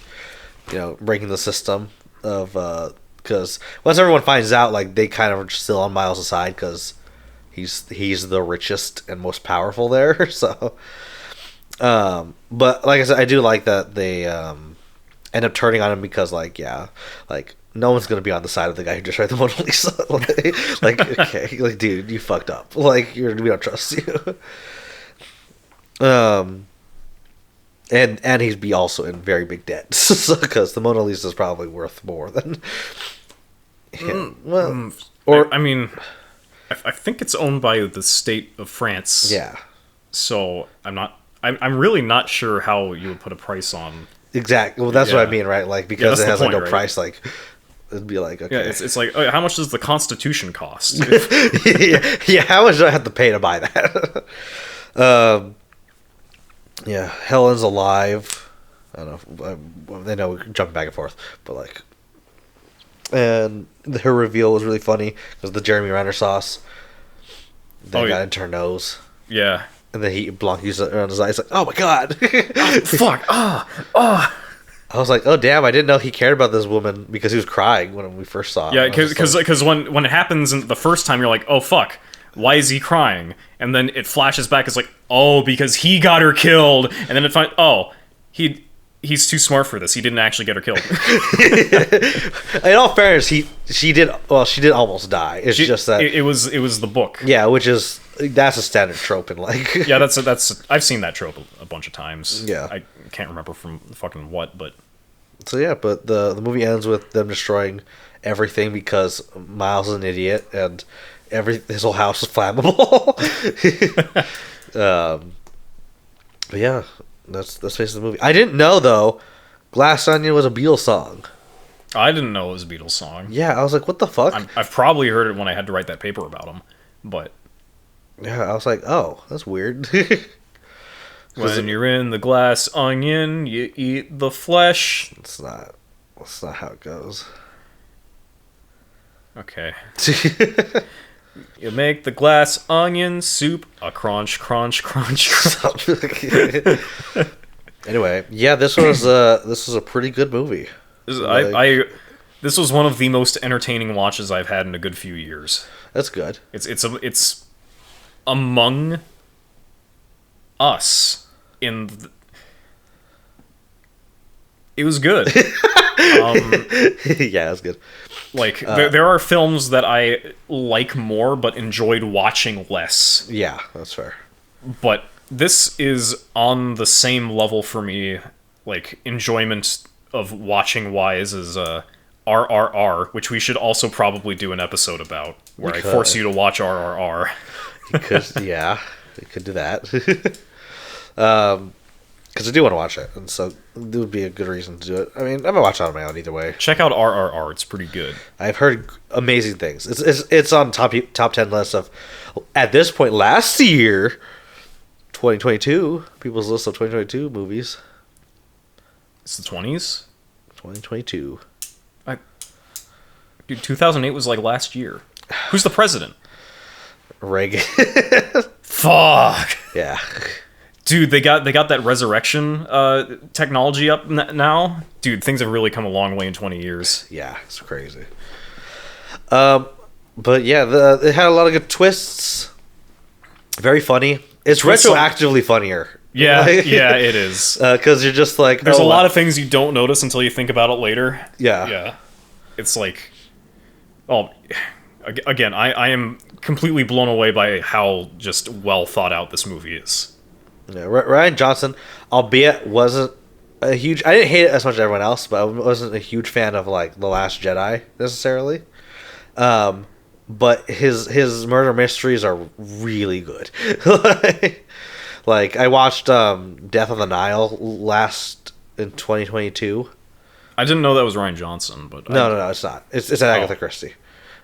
you know, breaking the system of because once everyone finds out, like they kind of are still on Miles' side because he's the richest and most powerful there. So, but like I said, I do like that they end up turning on him because like no one's gonna be on the side of the guy who destroyed the Mona Lisa. like okay, like dude, you fucked up. Like we don't trust you. And he'd be also in very big debt because the Mona Lisa is probably worth more than him. Well, or I mean, I think it's owned by the state of France. Yeah. So I'm really not sure how you would put a price on. Exactly. Well, that's what I mean, right? Like because it has like no price. Like it'd be like okay. Yeah, it's like how much does the Constitution cost? yeah. How much do I have to pay to buy that? Yeah, Helen's alive. I don't know. I know we're jumping back and forth, but like, and her reveal was really funny because the Jeremy Renner sauce that got into her nose. Yeah, and then Blanc used it on his eyes. Like, oh my god, oh, fuck, I was like, oh damn, I didn't know he cared about this woman because he was crying when we first saw him. Yeah, because when it happens the first time, you're like, oh fuck. Why is he crying? And then it flashes back. It's like, oh, because he got her killed. And then it finds, oh, he's too smart for this. He didn't actually get her killed. In all fairness, she did almost die. It's just that it was the book. Yeah, which is That's a standard trope in like. Yeah, that's I've seen that trope a bunch of times. Yeah. I can't remember from fucking what, but So yeah, but the movie ends with them destroying everything because Miles is an idiot and his whole house is flammable. But yeah, that's basically the movie. I didn't know though, Glass Onion was a Beatles song. I didn't know it was a Beatles song. Yeah, I was like, what the fuck? I've probably heard it when I had to write that paper about them, but yeah, I was like, oh, that's weird. when you're in the glass onion, you eat the flesh. That's not how it goes. Okay. You make the glass onion soup a crunch, crunch, crunch, crunch. Anyway, yeah, this was a pretty good movie. This was one of the most entertaining watches I've had in a good few years. That's good. It's among us in. It was good. Yeah, that's good. Like there are films that I like more but enjoyed watching less. Yeah, that's fair. But this is on the same level for me, like enjoyment of watching wise as RRR, which we should also probably do an episode about, where I force you to watch RRR. Because yeah, we could do that. Because I do want to watch it, and so it would be a good reason to do it. I mean, I'm gonna watch it on my own either way. Check out RRR; it's pretty good. I've heard amazing things. It's on top 10 lists of at this point last year, 2022 people's list of 2022 movies. It's the 20s. 2022. Dude, 2008 was like last year. Who's the president? Reagan. Fuck. Yeah. Dude, they got that resurrection technology up now. Dude, things have really come a long way in 20 years. Yeah, it's crazy. But yeah, it had a lot of good twists. Very funny. It's retroactively funnier. Yeah, yeah, it is. Because you're just like... There's a lot of things you don't notice until you think about it later. Yeah. Yeah. It's like... Oh, again, I am completely blown away by how just well thought out this movie is. Yeah, Rian Johnson, albeit wasn't a huge... I didn't hate it as much as everyone else, but I wasn't a huge fan of like The Last Jedi, necessarily. But his murder mysteries are really good. Like I watched Death on the Nile in 2022. I didn't know that was Rian Johnson, but No, it's not. It's an Agatha Christie.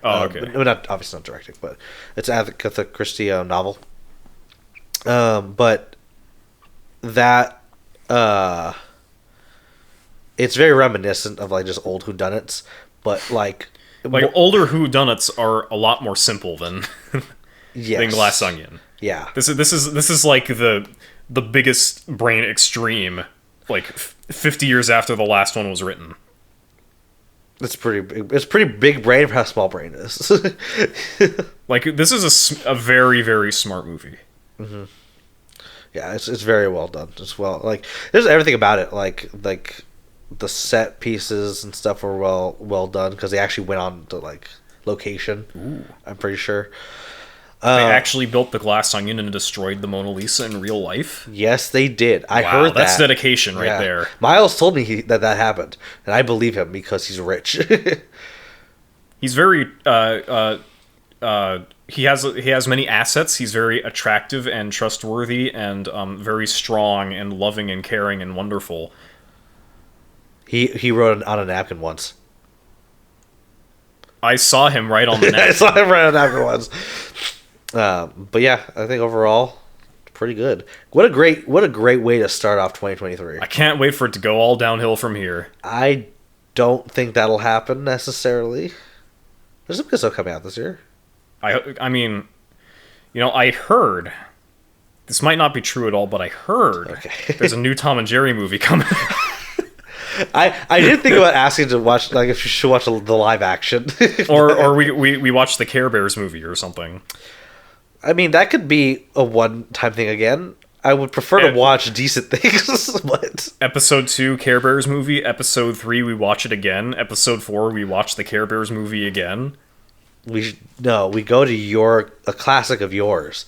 Oh, okay. Not obviously not directing, but it's an Agatha Christie novel. But that it's very reminiscent of like just old whodunits, but like older whodunits are a lot more simple than than Glass Onion. Yeah. This is like the biggest brain extreme, like 50 years after the last one was written. It's pretty big. It's pretty big brain for how small brain is. Like this is a very, very smart movie. Mm-hmm. Yeah, it's very well done as well. Like there's everything about it. Like the set pieces and stuff were well done because they actually went on to like location. Ooh. I'm pretty sure. They actually built the Glass Onion and destroyed the Mona Lisa in real life? Yes, they did. I heard that. That's dedication right there. Miles told me that happened, and I believe him because he's rich. He's very he has many assets. He's very attractive and trustworthy and very strong and loving and caring and wonderful. He wrote on a napkin once. I saw him write on the napkin. I saw him write on a napkin once. But yeah, I think overall, pretty good. What a great way to start off 2023. I can't wait for it to go all downhill from here. I don't think that'll happen necessarily. There's some good stuff coming out this year. I mean, I heard, this might not be true at all, but I heard there's a new Tom and Jerry movie coming. I did think about asking to watch, like, if you should watch the live action, or we watch the Care Bears movie or something. I mean, that could be a one-time thing again. I would prefer to watch decent things, but... Episode 2, Care Bears movie. Episode 3, we watch it again. Episode 4, we watch the Care Bears movie again. we go to a classic of yours,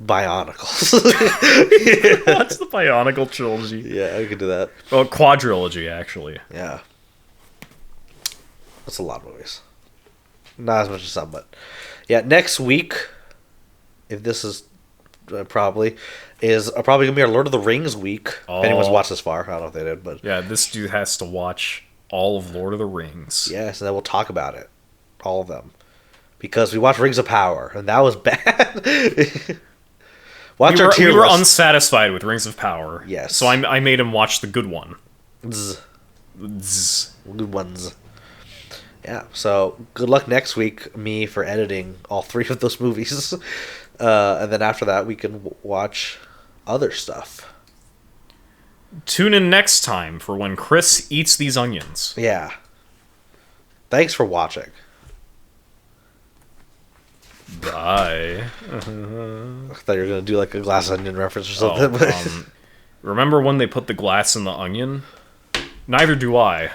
Bionicles. What's the Bionicle trilogy? Yeah, we could do that. Well, quadrilogy, actually. Yeah. That's a lot of movies. Not as much as some, but yeah. Next week, if this is probably gonna be our Lord of the Rings week. Oh. If anyone's watched this far, I don't know if they did, but Yeah, this dude has to watch all of Lord of the Rings. yes, and then we'll talk about it, all of them, because we watched Rings of Power and that was bad. We were unsatisfied with Rings of Power. Yes. So I made him watch the good one. Good ones. Yeah, so good luck next week, me, for editing all 3 of those movies. And then after that, we can watch other stuff. Tune in next time for when Chris eats these onions. Yeah. Thanks for watching. Bye. I thought you were going to do like a glass onion reference or something. Remember when they put the glass in the onion? Neither do I.